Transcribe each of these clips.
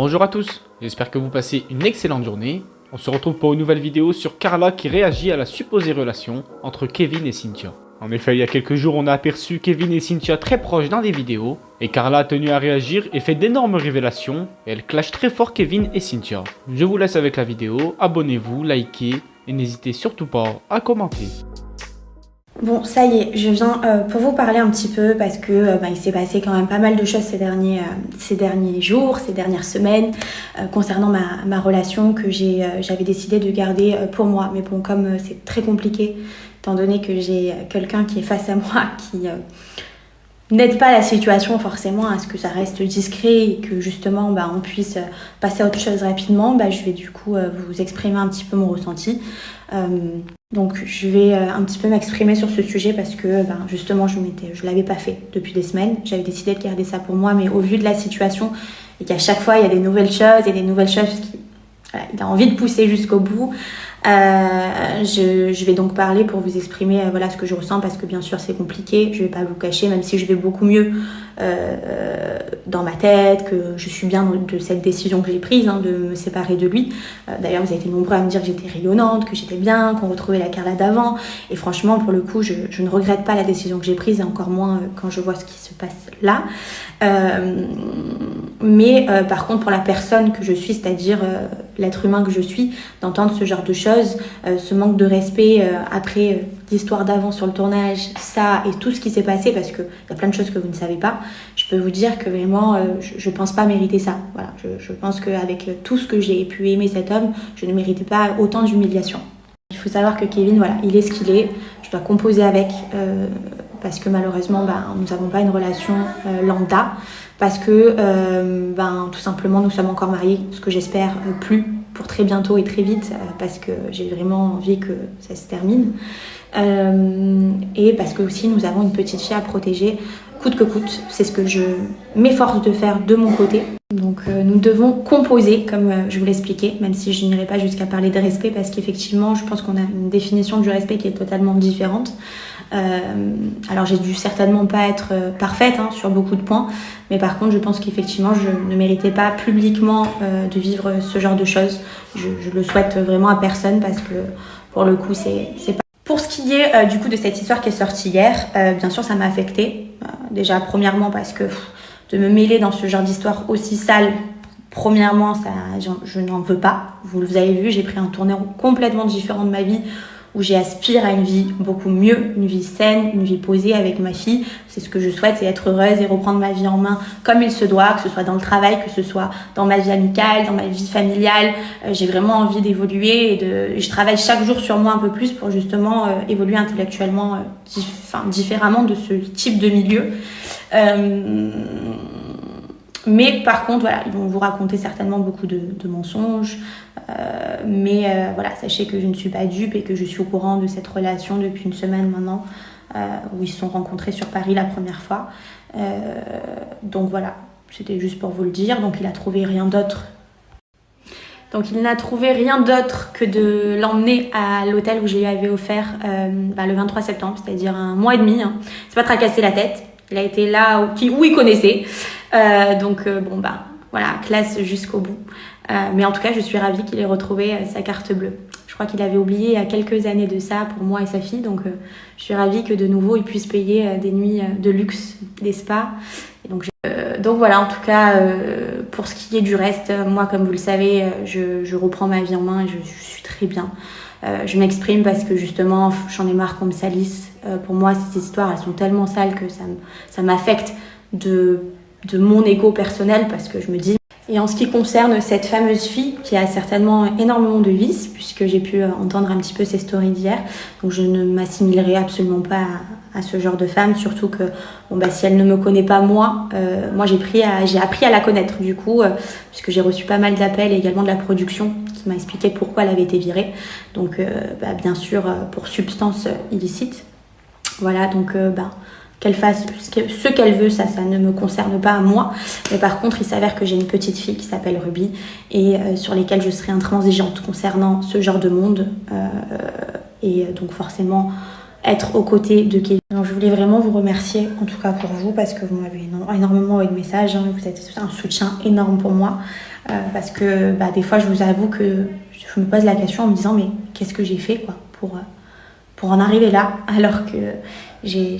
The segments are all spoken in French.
Bonjour à tous, j'espère que vous passez une excellente journée. On se retrouve pour une nouvelle vidéo sur Carla qui réagit à la supposée relation entre Kevin et Cynthia. En effet, il y a quelques jours, on a aperçu Kevin et Cynthia très proches dans des vidéos, et Carla a tenu à réagir et fait d'énormes révélations, et elle clash très fort Kevin et Cynthia. Je vous laisse avec la vidéo, abonnez-vous, likez, et n'hésitez surtout pas à commenter. Bon, ça y est, je viens pour vous parler un petit peu parce que il s'est passé quand même pas mal de choses ces derniers jours, ces dernières semaines concernant ma relation que j'avais décidé de garder pour moi. Mais bon, comme c'est très compliqué, étant donné que j'ai quelqu'un qui est face à moi qui n'aide pas la situation forcément à ce que ça reste discret et que justement on puisse passer à autre chose rapidement, je vais du coup vous exprimer un petit peu mon ressenti. Donc je vais un petit peu m'exprimer sur ce sujet parce que justement je l'avais pas fait depuis des semaines. J'avais décidé de garder ça pour moi, mais au vu de la situation et qu'à chaque fois il y a des nouvelles choses et des nouvelles choses il a envie de pousser jusqu'au bout. Je vais donc parler pour vous exprimer ce que je ressens parce que bien sûr c'est compliqué, je vais pas vous cacher, même si je vais beaucoup mieux dans ma tête, que je suis bien de cette décision que j'ai prise de me séparer de lui. D'ailleurs vous avez été nombreux à me dire que j'étais rayonnante, que j'étais bien, qu'on retrouvait la Carla d'avant, et franchement pour le coup je ne regrette pas la décision que j'ai prise, et encore moins quand je vois ce qui se passe là. Mais par contre pour la personne que je suis, c'est-à-dire l'être humain que je suis, d'entendre ce genre de choses, ce manque de respect après l'histoire d'avant sur le tournage, ça et tout ce qui s'est passé, parce qu'il y a plein de choses que vous ne savez pas, je peux vous dire que vraiment je pense pas mériter ça. Voilà, je pense qu'avec tout ce que j'ai pu aimer cet homme, je ne méritais pas autant d'humiliation. Il faut savoir que Kevin, il est ce qu'il est, je dois composer avec parce que malheureusement nous n'avons pas une relation lambda, parce que tout simplement nous sommes encore mariés, ce que j'espère plus pour très bientôt et très vite, parce que j'ai vraiment envie que ça se termine, et parce que aussi nous avons une petite fille à protéger coûte que coûte. C'est ce que je m'efforce de faire de mon côté. Donc nous devons composer, comme je vous l'expliquais, même si je n'irai pas jusqu'à parler de respect, parce qu'effectivement je pense qu'on a une définition du respect qui est totalement différente. Alors j'ai dû certainement pas être parfaite sur beaucoup de points, mais par contre je pense qu'effectivement je ne méritais pas publiquement de vivre ce genre de choses. Je le souhaite vraiment à personne, parce que pour le coup c'est pas... Pour ce qui est du coup de cette histoire qui est sortie hier, bien sûr ça m'a affectée. Déjà premièrement parce que de me mêler dans ce genre d'histoire aussi sale, premièrement je n'en veux pas. Vous avez vu, j'ai pris un tournant complètement différent de ma vie, où j'aspire à une vie beaucoup mieux, une vie saine, une vie posée avec ma fille. C'est ce que je souhaite, c'est être heureuse et reprendre ma vie en main comme il se doit, que ce soit dans le travail, que ce soit dans ma vie amicale, dans ma vie familiale. J'ai vraiment envie d'évoluer et je travaille chaque jour sur moi un peu plus pour justement évoluer intellectuellement différemment de ce type de milieu. Mais par contre, ils vont vous raconter certainement beaucoup de mensonges. Sachez que je ne suis pas dupe et que je suis au courant de cette relation depuis une semaine maintenant, où ils se sont rencontrés sur Paris la première fois. Donc voilà, c'était juste pour vous le dire. Donc il n'a trouvé rien d'autre. Il n'a trouvé rien d'autre que de l'emmener à l'hôtel où je lui avais offert le 23 septembre, c'est-à-dire un mois et demi. C'est pas tracasser la tête. Il a été là où il connaissait. Classe jusqu'au bout. Mais en tout cas, je suis ravie qu'il ait retrouvé sa carte bleue. Je crois qu'il avait oublié il y a quelques années de ça pour moi et sa fille. Donc, je suis ravie que de nouveau, il puisse payer des nuits de luxe, des spas. Et donc voilà, en tout cas, pour ce qui est du reste, moi, comme vous le savez, je reprends ma vie en main et je suis très bien. Je m'exprime parce que justement, j'en ai marre qu'on me salisse. Pour moi, ces histoires, elles sont tellement sales que ça m'affecte de mon ego personnel, parce que je me dis... Et en ce qui concerne cette fameuse fille qui a certainement énormément de vices, puisque j'ai pu entendre un petit peu ses stories d'hier, donc je ne m'assimilerai absolument pas à ce genre de femme, surtout que si elle ne me connaît pas moi j'ai appris à la connaître du coup, puisque j'ai reçu pas mal d'appels et également de la production qui m'a expliqué pourquoi elle avait été virée. Donc bien sûr pour substance illicite. Voilà, donc qu'elle fasse ce qu'elle veut, ça ne me concerne pas à moi. Mais par contre, il s'avère que j'ai une petite fille qui s'appelle Ruby et sur lesquelles je serai intransigeante concernant ce genre de monde. Et donc forcément, être aux côtés de Kevin. Donc, je voulais vraiment vous remercier, en tout cas pour vous, parce que vous m'avez énormément envoyé de messages, hein, vous êtes un soutien énorme pour moi, parce que des fois je vous avoue que je me pose la question en me disant mais qu'est-ce que j'ai fait quoi, pour en arriver là, alors que j'ai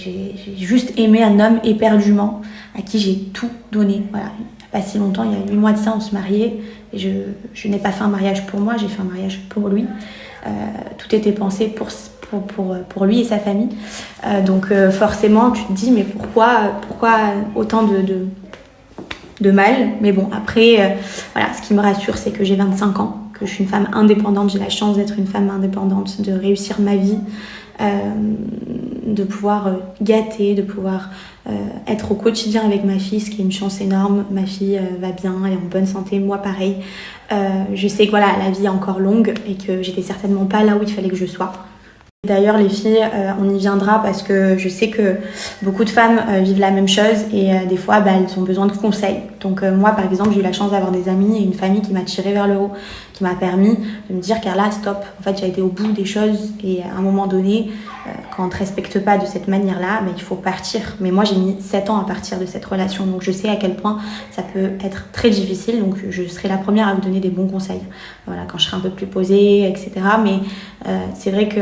juste aimé un homme éperdument, à qui j'ai tout donné. Voilà. Il n'y a pas si longtemps, il y a 8 mois de ça, on se mariait, et je n'ai pas fait un mariage pour moi, j'ai fait un mariage pour lui. Tout était pensé pour lui et sa famille. Donc forcément, tu te dis, mais pourquoi autant de mal? Mais bon, après, voilà, ce qui me rassure, c'est que j'ai 25 ans, que je suis une femme indépendante. J'ai la chance d'être une femme indépendante, de réussir ma vie, de pouvoir gâter, de pouvoir être au quotidien avec ma fille, ce qui est une chance énorme. Ma fille va bien, elle est en bonne santé, moi pareil. Je sais que voilà, la vie est encore longue et que j'étais certainement pas là où il fallait que je sois. D'ailleurs les filles, on y viendra parce que je sais que beaucoup de femmes vivent la même chose et des fois elles ont besoin de conseils. Donc moi par exemple j'ai eu la chance d'avoir des amis et une famille qui m'a tirée vers le haut, qui m'a permis de me dire Carla stop, en fait j'ai été au bout des choses et à un moment donné quand on ne te respecte pas de cette manière-là, il faut partir. Mais moi j'ai mis 7 ans à partir de cette relation, donc je sais à quel point ça peut être très difficile, donc je serai la première à vous donner des bons conseils. Voilà, quand je serai un peu plus posée, etc. Mais c'est vrai que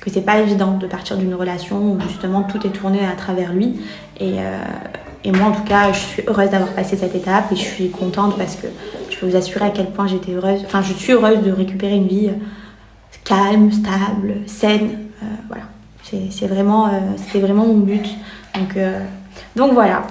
c'est pas évident de partir d'une relation où justement tout est tourné à travers lui. Et moi en tout cas, je suis heureuse d'avoir passé cette étape et je suis contente parce que je peux vous assurer à quel point j'étais heureuse. Enfin, je suis heureuse de récupérer une vie calme, stable, saine. Voilà, c'était vraiment mon but. Donc voilà.